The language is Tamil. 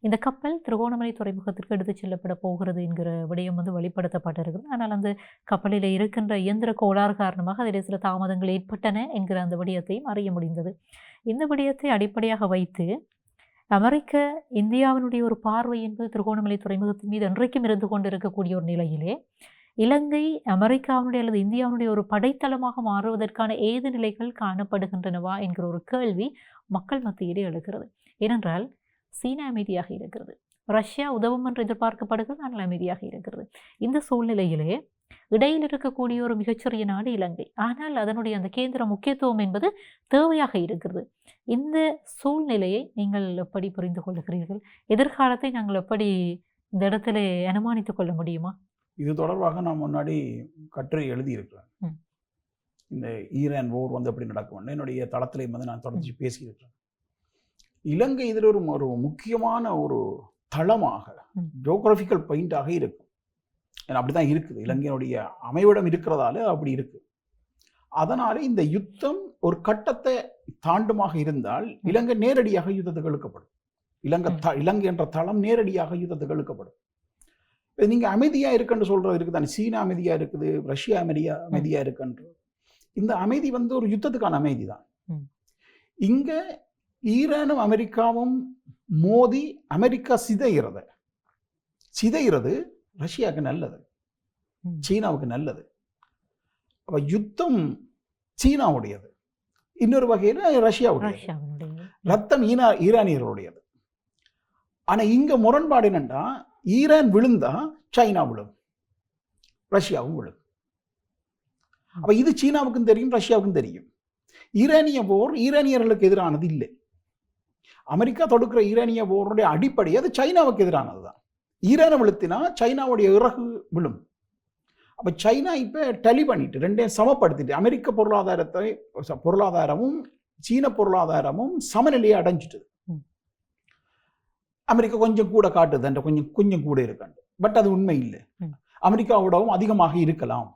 இந்த கப்பல் திருகோணமலை துறைமுகத்திற்கு எடுத்துச் செல்லப்பட போகிறது என்கிற விடயம் வெளிப்படுத்தப்பட்டிருக்கிறது. ஆனால் அந்த கப்பலில் இருக்கின்ற இயந்திர கோளாறு காரணமாக அதில் சில தாமதங்கள் ஏற்பட்டன என்கிற அந்த விடயத்தையும் அறிய முடிந்தது. இந்த விடயத்தை அடிப்படையாக வைத்து அமெரிக்க இந்தியாவினுடைய ஒரு பார்வை என்பது திருகோணமலை துறைமுகத்தின் மீது இன்றைக்கும் இருந்து கொண்டிருக்கக்கூடிய ஒரு நிலையிலே இலங்கை அமெரிக்காவுடைய அல்லது இந்தியாவுடைய ஒரு படைத்தளமாக மாறுவதற்கான ஏது நிலைகள் காணப்படுகின்றனவா என்கிற ஒரு கேள்வி மக்கள் மத்தியிலே எழுகிறது. ஏனென்றால் சீனா அமைதியாக இருக்கிறது, ரஷ்யா உதவும் என்று எதிர்பார்க்கப்படுகிறது, ஆனால் அமைதியாக இருக்கிறது. இந்த சூழ்நிலையிலே இடையில் இருக்கக்கூடிய ஒரு மிகச்சிறிய நாடு இலங்கை, ஆனால் அதனுடைய அந்த கேந்திர முக்கியத்துவம் என்பது தேவையாக இருக்கிறது. இந்த சூழ்நிலையை நீங்கள் எப்படி புரிந்து கொள்ளுகிறீர்கள்? எதிர்காலத்தை நாங்கள் எப்படி இந்த இடத்துல அனுமானித்துக் கொள்ள முடியுமா? இது தொடர்பாக நான் முன்னாடி கட்டுரை எழுதியிருக்கிறேன். இந்த ஈரான் போர் எப்படி நடக்கும் என்னுடைய தளத்திலே நான் தொடர்ச்சி பேசியிருக்கிறேன். இலங்கை இதில் ஒரு முக்கியமான ஒரு தளமாக ஜியோகிராபிக்கல் பாயிண்டாக இருக்கும். அப்படிதான் இருக்குது. இலங்கையினுடைய அமைவிடம் இருக்கிறதால அப்படி இருக்கு. அதனால இந்த யுத்தம் ஒரு கட்டத்தை தாண்டுமாக இருந்தால் இலங்கை நேரடியாக யுத்தத்துக்கு இழுக்கப்படும். இலங்கை என்ற தளம் நேரடியாக யுத்தத்துக்கு இழுக்கப்படும். நீங்க அமைதியா இருக்குன்னு சொல்றது இருக்குதானே. சீனா அமைதியா இருக்குது, ரஷ்யா அமைதியா இருக்குன்ற இந்த அமைதி ஒரு யுத்தத்துக்கான அமைதி தான். இங்க ஈரானும் அமெரிக்காவும் மோதி அமெரிக்கா சிதைகிறது ரஷ்யாவுக்கு நல்லது, சீனாவுக்கு நல்லது. அப்ப யுத்தம் சீனாவுடையது, இன்னொரு வகையில் ரஷ்யாவுடையது, ரத்தம் ஈரானியர்களுடையது. ஆனா இங்க முரண்பாடு என்னன்னா, ஈரான் விழுந்தா சைனா விழும், ரஷ்யாவும் விழும். அப்ப இது சீனாவுக்கும் தெரியும், ரஷ்யாவுக்கும் தெரியும். ஈரானிய போர் ஈரானியர்களுக்கு எதிரானது இல்லை. அமெரிக்கா தொடுக்கிற ஈரானிய போருடைய அடிப்படை அது சைனாவுக்கு எதிரானதுதான். ஈரானை விழுத்தினா சைனாவுடைய இறகு விழும். அப்ப சைனா இப்ப டலி பண்ணிட்டு ரெண்டையும் சமப்படுத்திட்டு அமெரிக்க பொருளாதாரமும் சீன பொருளாதாரமும் சமநிலையை அடைஞ்சிட்டு. அமெரிக்கா கொஞ்சம் கூட காட்டுது, கொஞ்சம் கூட இருக்காண்டு. பட் அது உண்மை இல்லை. அமெரிக்காவோடவும் அதிகமாக இருக்கலாம்.